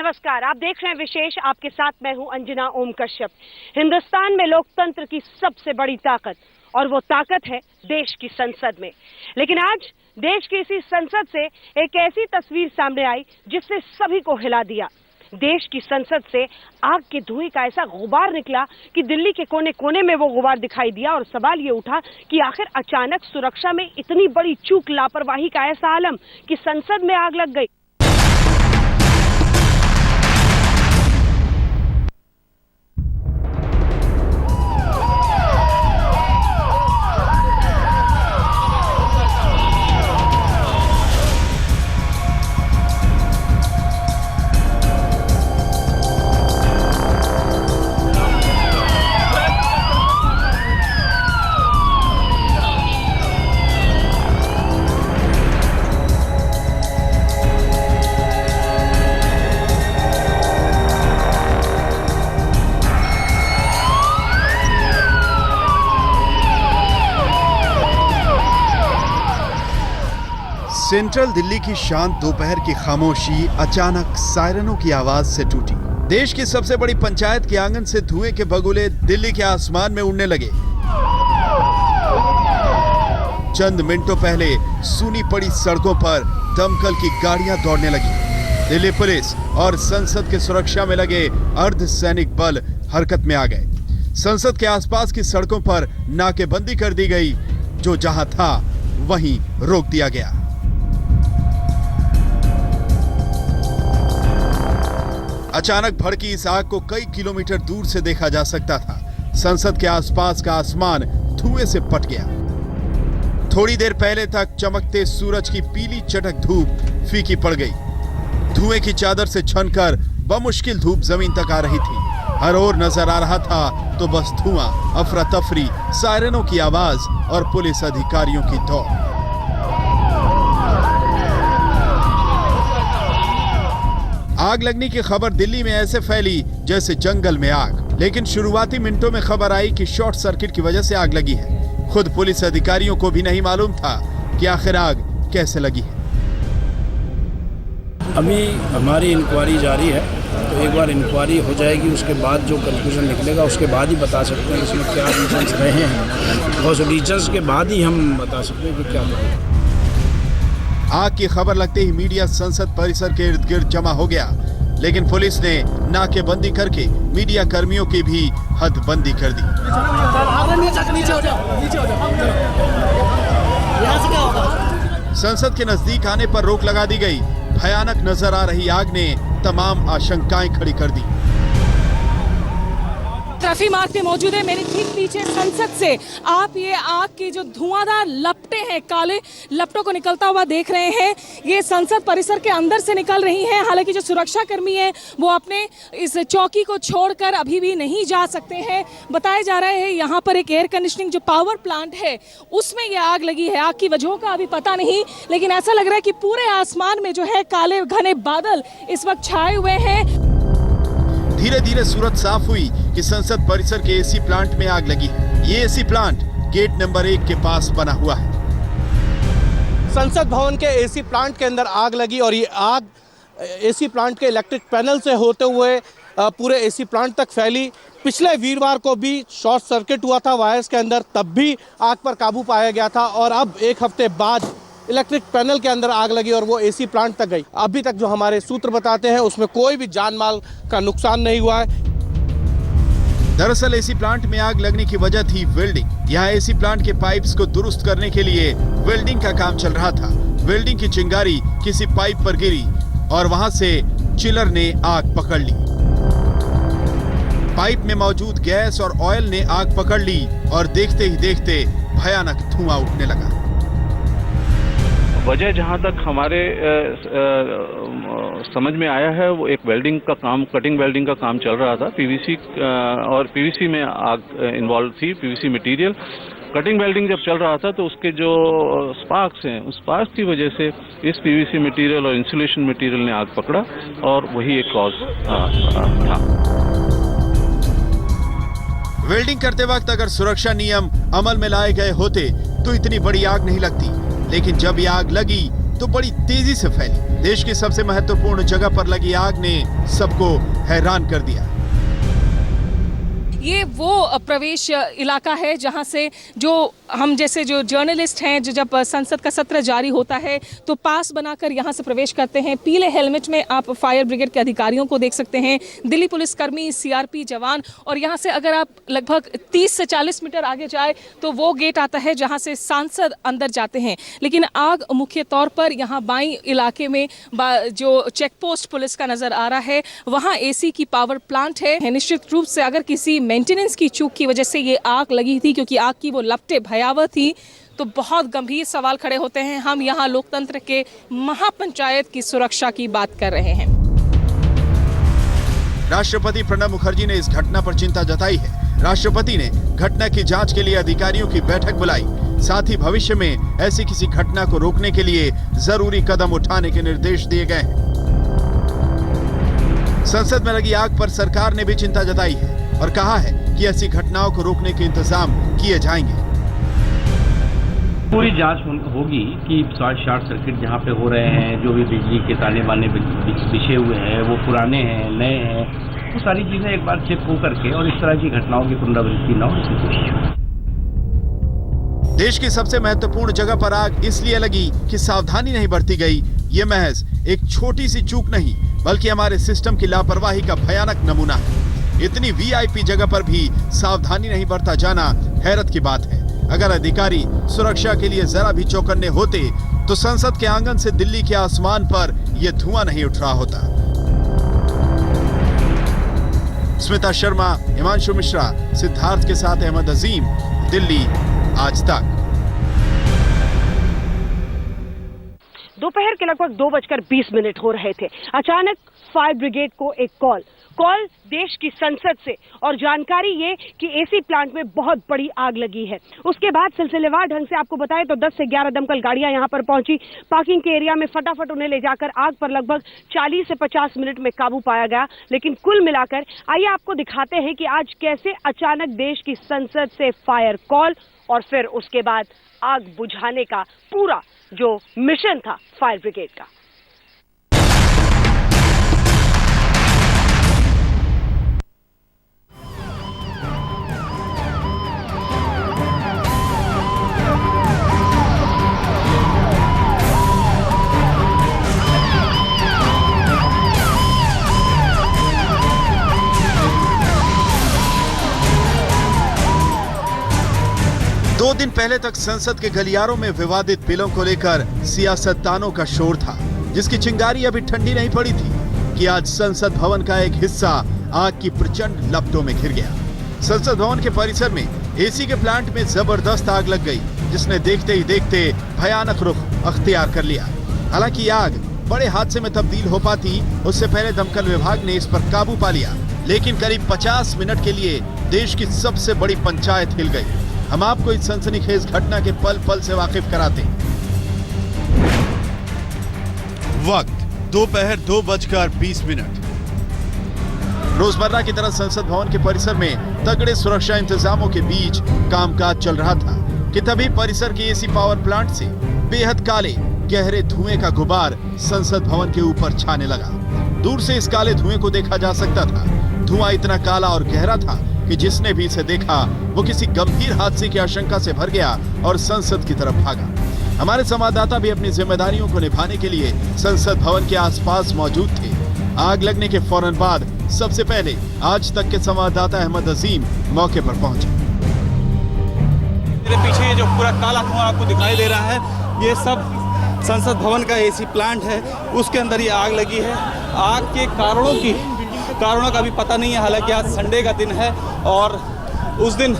नमस्कार, आप देख रहे हैं विशेष। आपके साथ मैं हूं अंजना ओम कश्यप। हिंदुस्तान में लोकतंत्र की सबसे बड़ी ताकत, और वो ताकत है देश की संसद में। लेकिन आज देश की इसी संसद से एक ऐसी तस्वीर सामने आई जिसने सभी को हिला दिया। देश की संसद से आग के धुएं का ऐसा गुबार निकला कि दिल्ली के कोने कोने में वो गुबार दिखाई दिया। और सवाल ये उठा कि आखिर अचानक सुरक्षा में इतनी बड़ी चूक, लापरवाही का ऐसा आलम कि संसद में आग लग गई। सेंट्रल दिल्ली की शांत दोपहर की खामोशी अचानक सायरनों की आवाज से टूटी। देश की सबसे बड़ी पंचायत के आंगन से धुएं के बगुले दिल्ली के आसमान में उड़ने लगे। चंद मिनटों पहले सूनी पड़ी सड़कों पर दमकल की गाड़ियां दौड़ने लगी। दिल्ली पुलिस और संसद के सुरक्षा में लगे अर्धसैनिक बल हरकत में आ गए। संसद के आसपास की सड़कों पर नाकेबंदी कर दी गई। जो जहां था वहीं रोक दिया गया। अचानक भड़की इस आग को कई किलोमीटर दूर से देखा जा सकता था। संसद के आसपास का आसमान धुएं से पट गया। थोड़ी देर पहले तक चमकते सूरज की पीली चटक धूप फीकी पड़ गई। धुएं की चादर से छनकर बमुश्किल धूप जमीन तक आ रही थी। हर ओर नजर आ रहा था तो बस धुआं, अफरा तफरी, सायरनों की आवाज और पुलिस अधिकारियों की दौड़। आग लगने की खबर दिल्ली में ऐसे फैली जैसे जंगल में आग। लेकिन शुरुआती मिनटों में खबर आई कि शॉर्ट सर्किट की वजह से आग लगी है। खुद पुलिस अधिकारियों को भी नहीं मालूम था कि आखिर आग कैसे लगी है। अभी हमारी इंक्वायरी जारी है, तो एक बार इंक्वायरी हो जाएगी, उसके बाद जो कंक्लूजन निकलेगा उसके बाद ही बता सकते हैं इसमें क्या रीजंस रहे हैं। और रीजंस के बाद ही हम बता सकते हैं कि क्या करें। आग की खबर लगते ही मीडिया संसद परिसर के इर्द गिर्द जमा हो गया। लेकिन पुलिस ने नाकेबंदी करके मीडिया कर्मियों की भी हदबंदी कर दी। संसद के नजदीक आने पर रोक लगा दी गई। भयानक नजर आ रही आग ने तमाम आशंकाएं खड़ी कर दी। ट्रैफिक मार्ग पे मौजूद है। मेरे ठीक पीछे संसद से आप ये आग की जो धुआंधार लपटें हैं, काले लपटों को निकलता हुआ देख रहे हैं। ये संसद परिसर के अंदर से निकल रही हैं। हालांकि जो सुरक्षा कर्मी हैं वो अपने इस चौकी को छोड़कर अभी भी नहीं जा सकते हैं। बताया जा रहा है यहाँ पर एक एयर कंडीशनिंग जो पावर प्लांट है उसमें ये आग लगी है। आग की वजहों का अभी पता नहीं, लेकिन ऐसा लग रहा है कि पूरे आसमान में जो है काले घने बादल इस वक्त छाए हुए हैं। धीरे धीरे सूरत साफ हुई कि संसद परिसर के एसी प्लांट में आग लगी है। ये एसी प्लांट गेट नंबर 1 के पास बना हुआ है। संसद भवन के एसी प्लांट के अंदर आग लगी और ये आग एसी प्लांट के इलेक्ट्रिक पैनल से होते हुए पूरे एसी प्लांट तक फैली। पिछले वीरवार को भी शॉर्ट सर्किट हुआ था वायर्स के अंदर, तब भी आग पर काबू पाया गया था। और अब एक हफ्ते बाद इलेक्ट्रिक पैनल के अंदर आग लगी और वो एसी प्लांट तक गई। अभी तक जो हमारे सूत्र बताते हैं उसमें कोई भी जान माल का नुकसान नहीं हुआ है। दरअसल एसी प्लांट में आग लगने की वजह थी वेल्डिंग। यहाँ एसी प्लांट के पाइप्स को दुरुस्त करने के लिए वेल्डिंग का काम चल रहा था। वेल्डिंग की चिंगारी किसी पाइप पर गिरी और वहां से चिलर ने आग पकड़ ली। पाइप में मौजूद गैस और ऑयल ने आग पकड़ ली और देखते ही देखते भयानक धुआं उठने लगा। वजह जहां तक हमारे समझ में आया है, वो एक वेल्डिंग का काम, कटिंग वेल्डिंग का काम चल रहा था। पीवीसी और पीवीसी में आग इन्वॉल्व थी, पीवीसी मटेरियल। कटिंग वेल्डिंग जब चल रहा था तो उसके जो स्पार्क्स हैं, उस स्पार्क्स की वजह से इस पीवीसी मटेरियल और इंसुलेशन मटेरियल ने आग पकड़ा और वही एक कॉज था। वेल्डिंग करते वक्त अगर सुरक्षा नियम अमल में लाए गए होते तो इतनी बड़ी आग नहीं लगती। लेकिन जब ये आग लगी तो बड़ी तेजी से फैली। देश की सबसे महत्वपूर्ण जगह पर लगी आग ने सबको हैरान कर दिया। ये वो प्रवेश इलाका है जहां से जो हम जैसे जो जर्नलिस्ट हैं, जो जब संसद का सत्र जारी होता है तो पास बनाकर यहां से प्रवेश करते हैं। पीले हेलमेट में आप फायर ब्रिगेड के अधिकारियों को देख सकते हैं, दिल्ली पुलिसकर्मी, सीआरपी जवान, और यहां से अगर आप लगभग 30 से 40 मीटर आगे जाए तो वो गेट आता है जहां से सांसद अंदर जाते हैं। लेकिन आग मुख्य तौर पर यहाँ बाई इलाके में जो चेक पोस्ट पुलिस का नजर आ रहा है, वहाँ AC की पावर प्लांट है। निश्चित रूप से अगर किसी मेंटेनेंस की चूक की वजह से ये आग लगी थी, क्योंकि आग की वो लपटें भयावह थी, तो बहुत गंभीर सवाल खड़े होते हैं। हम यहाँ लोकतंत्र के महापंचायत की सुरक्षा की बात कर रहे हैं। राष्ट्रपति प्रणब मुखर्जी ने इस घटना पर चिंता जताई है। राष्ट्रपति ने घटना की जांच के लिए अधिकारियों की बैठक बुलाई। साथ ही भविष्य में ऐसी किसी घटना को रोकने के लिए जरूरी कदम उठाने के निर्देश दिए गए हैं। संसद में लगी आग पर सरकार ने भी चिंता जताई है और कहा है कि ऐसी घटनाओं को रोकने के इंतजाम किए जाएंगे। पूरी जांच होगी कि शॉर्ट सर्किट जहां पे हो रहे हैं, जो भी बिजली के ताले बाने बिछे हुए हैं, वो पुराने हैं, नए हैं, वो सारी चीजें एक बार चेक हो करके और इस तरह की घटनाओं की पुनरावृत्ति न हो, इसकी कोशिश। देश की सबसे महत्वपूर्ण जगह पर आग इसलिए लगी कि सावधानी नहीं बरती गई। ये महज एक छोटी सी चूक नहीं, बल्कि हमारे सिस्टम की लापरवाही का भयानक नमूना है। इतनी VIP जगह पर भी सावधानी नहीं बरता जाना हैरत की बात है। अगर अधिकारी सुरक्षा के लिए जरा भी चौकन्ने होते तो संसद के आंगन से दिल्ली के आसमान पर यह धुआं नहीं उठ रहा होता। स्मिता शर्मा, हिमांशु मिश्रा, सिद्धार्थ के साथ अहमद अजीम, दिल्ली आज तक। दोपहर के लगभग 2:20 हो रहे थे। अचानक फायर ब्रिगेड को एक कॉल देश की संसद से, और जानकारी ये कि AC प्लांट में बहुत बड़ी आग लगी है। उसके बाद सिलसिलेवार ढंग से आपको बताएं तो 10 से 11 दमकल गाड़ियां यहां पर पहुंची। पार्किंग के एरिया में फटाफट उन्हें ले जाकर आग पर लगभग 40 से 50 मिनट में काबू पाया गया। लेकिन कुल मिलाकर आइए आपको दिखाते हैं कि आज कैसे अचानक देश की संसद से फायर कॉल और फिर उसके बाद आग बुझाने का पूरा जो मिशन था फायर ब्रिगेड का। दो दिन पहले तक संसद के गलियारों में विवादित बिलों को लेकर सियासतदानों का शोर था, जिसकी चिंगारी अभी ठंडी नहीं पड़ी थी कि आज संसद भवन का एक हिस्सा आग की प्रचंड लपटों में घिर गया। संसद भवन के परिसर में AC के प्लांट में जबरदस्त आग लग गई, जिसने देखते ही देखते भयानक रुख अख्तियार कर लिया। हालांकि आग बड़े हादसे में तब्दील हो पाती, उससे पहले दमकल विभाग ने इस पर काबू पा लिया। लेकिन करीब 50 मिनट के लिए देश की सबसे बड़ी पंचायत हिल गई। हम आपको इस सनसनीखेज घटना के पल पल से वाकिफ कराते हैं। वक्त दोपहर 2:20। रोजमर्रा की तरह संसद भवन के परिसर में तगड़े सुरक्षा इंतजामों के बीच कामकाज चल रहा था कि तभी परिसर के AC पावर प्लांट से बेहद काले गहरे धुएं का गुबार संसद भवन के ऊपर छाने लगा। दूर से इस काले धुएं को देखा जा सकता था। धुआं इतना काला और गहरा था कि जिसने भी इसे देखा वो किसी गंभीर हादसे की आशंका से भर गया और संसद की तरफ भागा। हमारे संवाददाता भी अपनी जिम्मेदारियों को निभाने के लिए संसद भवन के आसपास मौजूद थे। आग लगने के फौरन बाद सबसे पहले आज तक के संवाददाता अहमद अजीम मौके पर पहुंचे। मेरे पीछे ये जो पूरा काला धुआं आपको दिखाई दे रहा है, ये सब संसद भवन का AC प्लांट है, उसके अंदर ये आग लगी है। आग के कारणों का भी पता नहीं है। हालांकि आज संडे का दिन है और उस दिन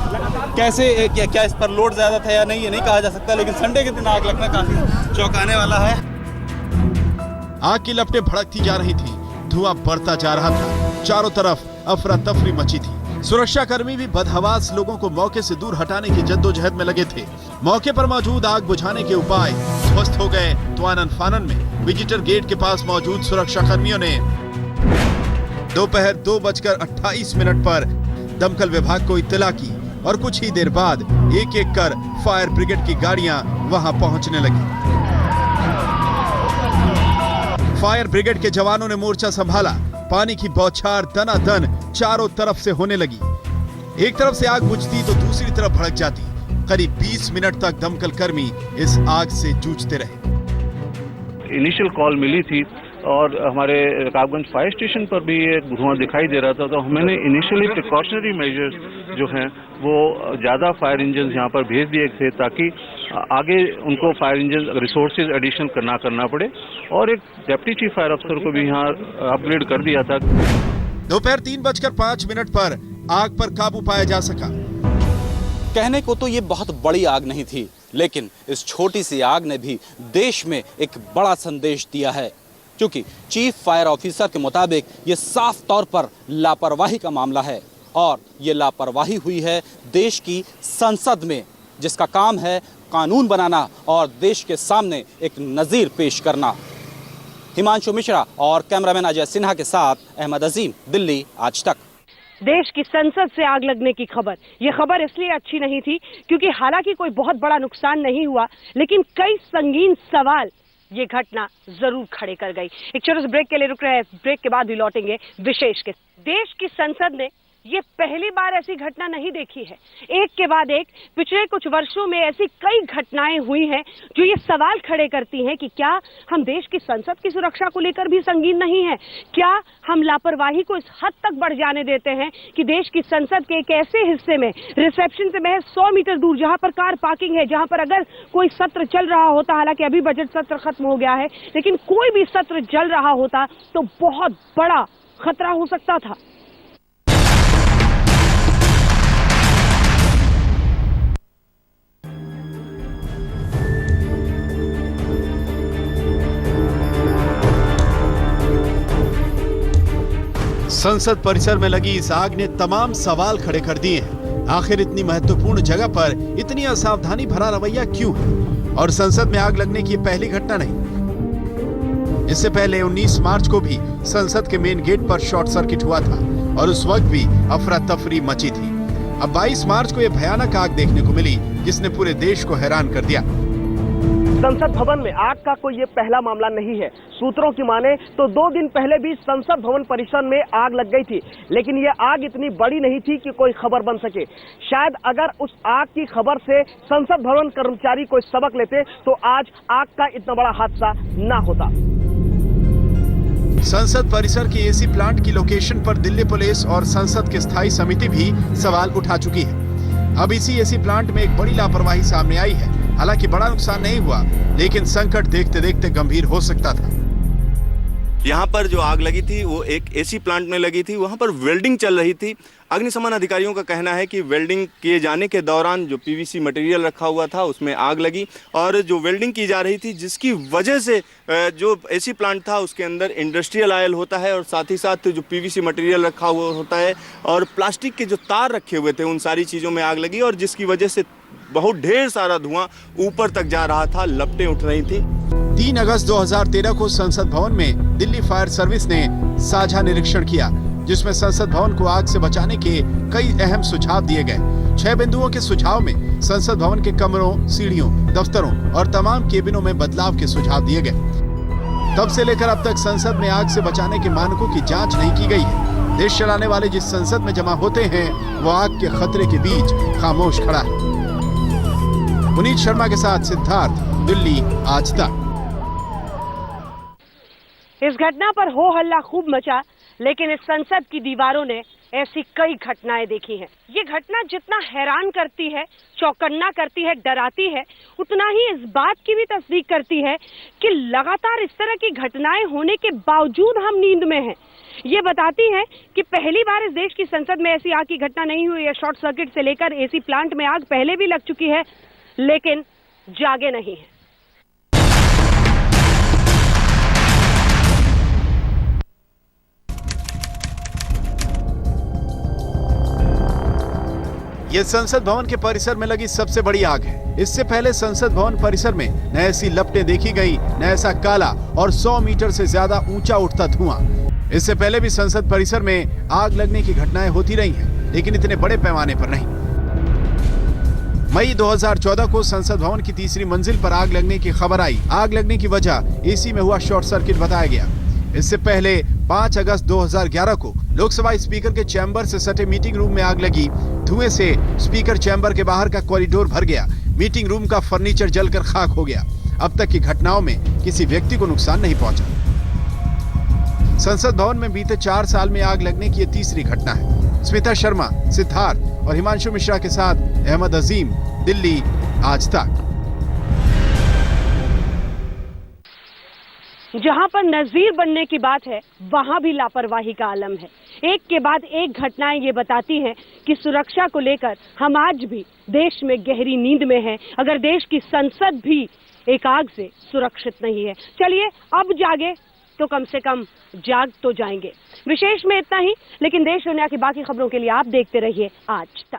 कैसे क्या इस पर लोड ज्यादा था या नहीं, ये नहीं कहा जा सकता, लेकिन संडे के दिन आग लगना काफी चौंकाने वाला है। आग की लपटें भड़कती जा रही थी, धुआं बढ़ता जा रहा था, चारों तरफ अफरा तफरी मची थी। सुरक्षाकर्मी भी बदहवास लोगों को मौके से दूर हटाने की जद्दोजहद में लगे थे। मौके पर मौजूद आग बुझाने के उपाय ध्वस्त हो गए तो आनन फानन में विजिटर गेट के पास मौजूद सुरक्षाकर्मियों ने दोपहर 2:28 पर दमकल विभाग को इत्तला की और कुछ ही देर बाद एक एक कर फायर ब्रिगेड की गाड़ियां वहां पहुंचने लगी। फायर ब्रिगेड के जवानों ने मोर्चा संभाला। पानी की बौछार दनादन चारों तरफ से होने लगी। एक तरफ से आग बुझती तो दूसरी तरफ भड़क जाती। करीब 20 मिनट तक दमकल कर्मी इस आग से जूझते रहे। इनिशियल कॉल मिली थी और हमारे रकाबगंज फायर स्टेशन पर भी ये धुआं दिखाई दे रहा था, तो मैंने इनिशियली प्रिकॉशनरी मेजर्स जो हैं वो ज़्यादा फायर इंजन यहाँ पर भेज दिए थे ताकि आगे उनको फायर इंजन रिसोर्सेज एडिशन करना पड़े, और एक डिप्टी चीफ फायर अफसर को भी यहाँ अपग्रेड कर दिया था। दोपहर 3:05 पर आग पर काबू पाया जा सका। कहने को तो ये बहुत बड़ी आग नहीं थी, लेकिन इस छोटी सी आग ने भी देश में एक बड़ा संदेश दिया है, क्योंकि चीफ फायर ऑफिसर के मुताबिक ये साफ तौर पर लापरवाही का मामला है, और ये लापरवाही हुई है देश की संसद में, जिसका काम है कानून बनाना और देश के सामने एक नज़ीर पेश करना। हिमांशु मिश्रा और कैमरामैन अजय सिन्हा के साथ अहमद अजीम, दिल्ली आज तक। देश की संसद से आग लगने की खबर, यह खबर इसलिए अच्छी नहीं थी क्योंकि हालांकि कोई बहुत बड़ा नुकसान नहीं हुआ, लेकिन कई संगीन सवाल ये घटना जरूर खड़े कर गई। एक छोटे से ब्रेक के लिए रुक रहे हैं, ब्रेक के बाद भी लौटेंगे विशेष के। देश की संसद ने ये पहली बार ऐसी घटना नहीं देखी है। एक के बाद एक पिछले कुछ वर्षों में ऐसी कई घटनाएं हुई हैं जो ये सवाल खड़े करती हैं कि क्या हम देश की संसद की सुरक्षा को लेकर भी संगीन नहीं है? क्या हम लापरवाही को इस हद तक बढ़ जाने देते हैं कि देश की संसद के एक ऐसे हिस्से में रिसेप्शन से महज 100 मीटर दूर, जहां पर कार पार्किंग है, जहां पर अगर कोई सत्र चल रहा होता, हालांकि अभी बजट सत्र खत्म हो गया है, लेकिन कोई भी सत्र चल रहा होता तो बहुत बड़ा खतरा हो सकता था। संसद परिसर में लगी इस आग ने तमाम सवाल खड़े कर दिए हैं। आखिर इतनी महत्वपूर्ण जगह पर इतनी असावधानी भरा रवैया क्यों है? और संसद में आग लगने की पहली घटना नहीं। इससे पहले 19 मार्च को भी संसद के मेन गेट पर शॉर्ट सर्किट हुआ था और उस वक्त भी अफरा तफरी मची थी। अब 22 मार्च को यह भयानक आग देखने को मिली जिसने पूरे देश को हैरान कर दिया। संसद भवन में आग का कोई ये पहला मामला नहीं है। सूत्रों की माने तो 2 दिन पहले भी संसद भवन परिसर में आग लग गई थी, लेकिन ये आग इतनी बड़ी नहीं थी कि कोई खबर बन सके। शायद अगर उस आग की खबर से संसद भवन कर्मचारी कोई सबक लेते तो आज आग का इतना बड़ा हादसा ना होता। संसद परिसर की एसी प्लांट की लोकेशन पर दिल्ली पुलिस और संसद की स्थायी समिति भी सवाल उठा चुकी है। अब इसी एसी प्लांट में एक बड़ी लापरवाही सामने आई है। हालांकि बड़ा नुकसान नहीं हुआ, लेकिन संकट देखते देखते गंभीर हो सकता था। यहाँ पर जो आग लगी थी वो एक एसी प्लांट में लगी थी। वहाँ पर वेल्डिंग चल रही थी। अग्निशमन अधिकारियों का कहना है कि वेल्डिंग किए जाने के दौरान जो पीवीसी मटेरियल रखा हुआ था उसमें आग लगी, और जो वेल्डिंग की जा रही थी जिसकी वजह से जो एसी प्लांट था उसके अंदर इंडस्ट्रियल ऑयल होता है और साथ ही साथ जो पीवीसी मटेरियल रखा हुआ होता है और प्लास्टिक के जो तार रखे हुए थे उन सारी चीज़ों में आग लगी, और जिसकी वजह से बहुत ढेर सारा धुआं ऊपर तक जा रहा था, लपटें उठ रही थी। 3 अगस्त 2013 को संसद भवन में दिल्ली फायर सर्विस ने साझा निरीक्षण किया, जिसमें संसद भवन को आग से बचाने के कई अहम सुझाव दिए गए। 6 बिंदुओं के सुझाव में संसद भवन के कमरों, सीढ़ियों, दफ्तरों और तमाम केबिनों में बदलाव के सुझाव दिए गए। तब से लेकर अब तक संसद में आग से बचाने के मानकों की जांच नहीं की गई है। देश चलाने वाले जिस संसद में जमा होते हैं वो आग के खतरे के बीच खामोश खड़ा है। पुनीत शर्मा के साथ सिद्धार्थ, दिल्ली आज तक। इस घटना पर हो हल्ला खूब मचा, लेकिन इस संसद की दीवारों ने ऐसी कई घटनाएं देखी हैं। ये घटना जितना हैरान करती है, चौकन्ना करती है, डराती है, उतना ही इस बात की भी तस्दीक करती है कि लगातार इस तरह की घटनाएं होने के बावजूद हम नींद में हैं। ये बताती है कि पहली बार इस देश की संसद में ऐसी आग की घटना नहीं हुई है। शॉर्ट सर्किट से लेकर एसी प्लांट में आग पहले भी लग चुकी है, लेकिन जागे नहीं है। ये संसद भवन के परिसर में लगी सबसे बड़ी आग है। इससे पहले संसद भवन परिसर में न ऐसी लपटें देखी गई, न ऐसा काला और 100 मीटर से ज्यादा ऊंचा उठता धुआं। इससे पहले भी संसद परिसर में आग लगने की घटनाएं होती रही हैं, लेकिन इतने बड़े पैमाने पर नहीं। मई 2014 को संसद भवन की तीसरी मंजिल पर आग लगने की खबर आई। आग लगने की वजह एसी में हुआ शॉर्ट सर्किट बताया गया। इससे पहले 5 अगस्त 2011 को लोकसभा स्पीकर के चैम्बर से सटे मीटिंग रूम में आग लगी। धुएं से स्पीकर चैम्बर के बाहर का कॉरिडोर भर गया। मीटिंग रूम का फर्नीचर जलकर खाक हो गया। अब तक की घटनाओं में किसी व्यक्ति को नुकसान नहीं पहुंचा। संसद भवन में बीते 4 साल में आग लगने की ये तीसरी घटना है। स्मिता शर्मा, सिद्धार्थ और हिमांशु मिश्रा के साथ अहमद अजीम, दिल्ली, आज तक। जहां पर नजीर बनने की बात है, वहां भी लापरवाही का आलम है। एक के बाद एक घटनाएं ये बताती हैं कि सुरक्षा को लेकर हम आज भी देश में गहरी नींद में हैं, अगर देश की संसद भी एक आग से सुरक्षित नहीं है। चलिए अब जागे तो कम से कम जाग तो जाएंगे। विशेष में इतना ही, लेकिन देश दुनिया की बाकी खबरों के लिए आप देखते रहिए आज तक।